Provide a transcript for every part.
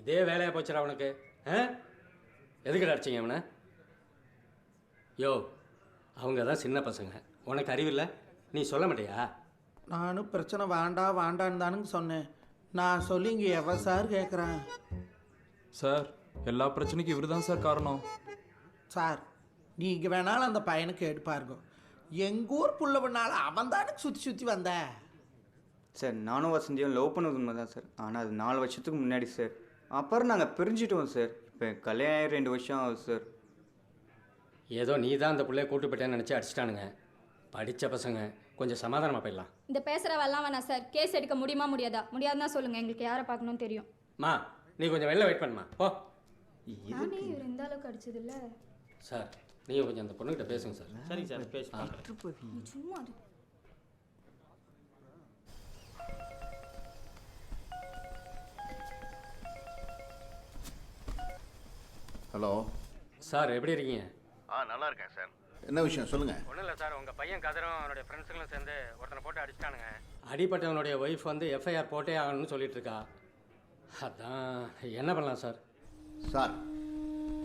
இதே வேலையாக போச்சுடா உனக்கு. எதுக்கிட்ட அடிச்சிங்க அவனை? யோ, அவங்க தான் சின்ன பசங்க, உனக்கு அறிவில்லை, நீ சொல்ல மாட்டியா? நானும் பிரச்சனை வேண்டாம் வேண்டான்னு தானுங்க சொன்னேன். நான் சொல்லி இங்கே எவ சார் கேட்குறேன்? சார், எல்லா பிரச்சனைக்கும் இவர் தான் சார் காரணம். சார், நீங்கள் வேணாலும் அந்த பையனுக்கு எடுப்பாருங்க. எங்கள் ஊர் புள்ள பண்ணாலும் அவன் தானுக்கு சுற்றி சுற்றி வந்த. சார், நானும் வசந்தியும் லவ் பண்ணது உண்மை தான் சார். ஆனால் அது 4 வருஷத்துக்கு முன்னாடி சார். அப்புறம் நாங்கள் பிரிஞ்சிட்டோம் சார். இப்போ கல்யாணம் 2 வருஷம் ஆகுது சார். ஏதோ நீ தான் அந்த பிள்ளைய கூட்டு போயிட்டேன்னு நினச்சி அடிச்சிட்டானுங்க. படித்த பசங்க, கொஞ்சம் சமாதானமாக போயிடலாம். இந்த பேசுகிறவெல்லாம் வேணாம் சார். கேஸ் எடுக்க முடியுமா முடியாதா? முடியாதுன்னா சொல்லுங்கள், எங்களுக்கு யாரை பார்க்கணும்னு தெரியும். மா, நீ கொஞ்சம் வெளில வெயிட் பண்ணுமா. ஓ, நானே இவர் இந்த அளவுக்கு அடிச்சது இல்லை சார். நீங்கள் கொஞ்சம் அந்த பொண்ணுகிட்ட பேசுங்க சார். சரிங்க சார், பேசுகிறேன். சும்மா இரு. ஹலோ சார், எப்படி இருக்கீங்க? நல்லா இருக்கேன் சார். என்ன விஷயம் சொல்லுங்கள். ஒன்றும் இல்லை சார், உங்கள் பையன் கதிரும் அவனுடைய ஃப்ரெண்ட்ஸுங்களும் சேர்ந்து ஒருத்தனை போட்டு அடிச்சிட்டானுங்க. அடிப்பட்டவனுடைய ஒய்ஃப் வந்து எஃப்ஐஆர் போட்டே ஆகணும்னு சொல்லிட்டு இருக்கா. அதான் என்ன பண்ணலாம் சார்? சார்,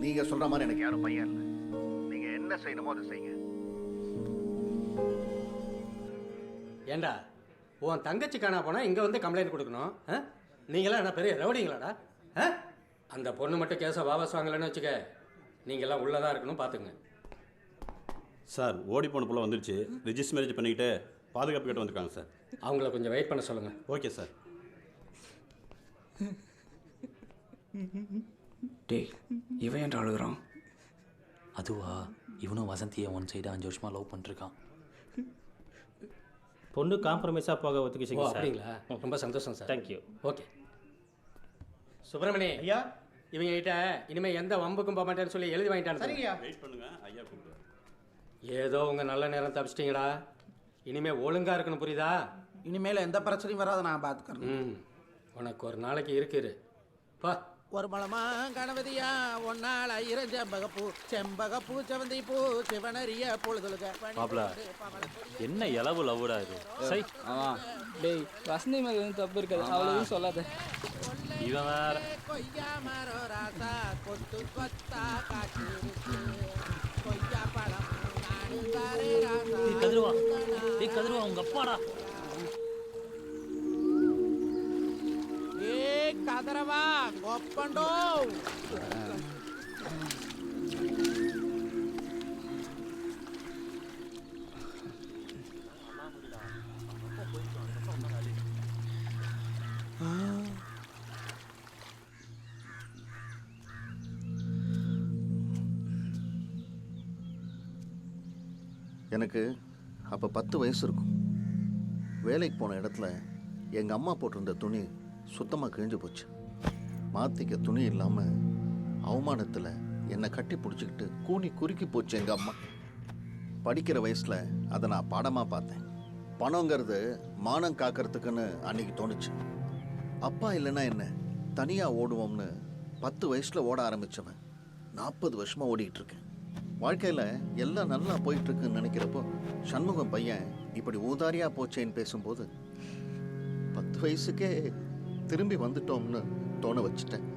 நீங்கள் சொல்கிற மாதிரி எனக்கு யாரும் பையன் இல்லை. நீங்கள் என்ன செய்யணுமோ அதை செய்யுங்க. ஏண்டா, உன் தங்கச்சி காணா போனால் இங்கே வந்து கம்ப்ளைண்ட் கொடுக்கணும். நீங்களாம் என்ன பெரிய ரவுடிங்களாடா? அந்த பொண்ணு மட்டும் கேஸை வாபஸ் வாங்கலைன்னு வச்சுக்க, நீங்கள்லாம் உள்ளே தான் இருக்கணும், பார்த்துங்க. சார், ஓடி போன போல வந்துடுச்சு. ரிஜிஸ்டர் மேரேஜ் பண்ணிக்கிட்டு பாதுகாப்பு கிட்ட வந்திருக்காங்க சார். அவங்கள கொஞ்சம் வெயிட் பண்ண சொல்லுங்கள். Okay sir. டேய், இவன் ஏன்டா அழுகுறான்? அதுவா, இவனும் வசந்தியை ஒன் சைடாக 5 வருஷமாக லவ் பண்ணிருக்கான். பொண்ணு காம்ப்ரமைஸாக போக ஒத்துக்கிச்சிங்க சார். அப்படிங்களா? ரொம்ப சந்தோஷம் சார். தேங்க்யூ. ஓகே. சுப்பிரமணி ஐயா, இவங்க கிட்ட இனிமேல் எந்த வம்புக்கும் போக மாட்டேன்னு சொல்லி எழுதி வாங்கிட்டாங்க. சரிங்கய்யா. வெயிட் பண்ணுங்க, ஐயா கூப்பிடுவார். ஏதோ உங்கள் நல்ல நேரம் தப்பிச்சிட்டிங்களா. இனிமேல் ஒழுங்காக இருக்கணும், புரியுதா? இனிமேல் எந்த பிரச்சனையும் வராது, நான் பார்த்துக்கிறேன். உனக்கு ஒரு நாளைக்கு இருக்குது. பா. ஒரு மலமா கணபதியா ஒன்னாள் ஐயரன் செம்பகப்பூ செம்பகப்பூ செவந்தி பூ சிவனரிய பொழுதுலுக. மாப்ள, என்ன இளவு லவ்வுடா இது? சை, டேய், வசந்தி மேலே தப்பு இருக்காது, அவ்வளோவும் சொல்லாத. இவன் வேற. கொய்யா மரோ ராசா கொத்து கொத்தா காட்சி கொய்யா பழம் நாடுகாரே ராசா. கதிருவா, கதிருவா, உங்க அப்பாடா. கதறவா கொப்பண்டோ. எனக்கு அப்போ 10 வயசு இருக்கும். வேலைக்கு போன இடத்துல எங்கள் அம்மா போட்டிருந்த துணி சுத்தமாக கிழிஞ்சு போச்சு. மாற்றிக்க துணி இல்லாமல் அவமானத்தில் என்னை கட்டி பிடிச்சிக்கிட்டு கூனி குறுக்கி போச்சு எங்கள் அம்மா. படிக்கிற வயசில் அதை நான் பாடமாக பார்த்தேன். பணங்கிறது மானம் காக்கிறதுக்குன்னு அன்றைக்கி தோணுச்சு. அப்பா இல்லைன்னா என்ன, தனியாக ஓடுவோம்னு 10 வயசில் ஓட ஆரம்பித்தவன் 40 வருஷமாக ஓடிக்கிட்டு இருக்கேன். வாழ்க்கையில் எல்லாம் நல்லா போயிட்டுருக்குன்னு நினைக்கிறப்போ சண்முகம் பையன் இப்படி ஊதாரியாக போச்சேன்னு பேசும்போது 10 வயசுக்கே திரும்பி வந்துட்டோம்னு தோண வச்சுட்டேன்.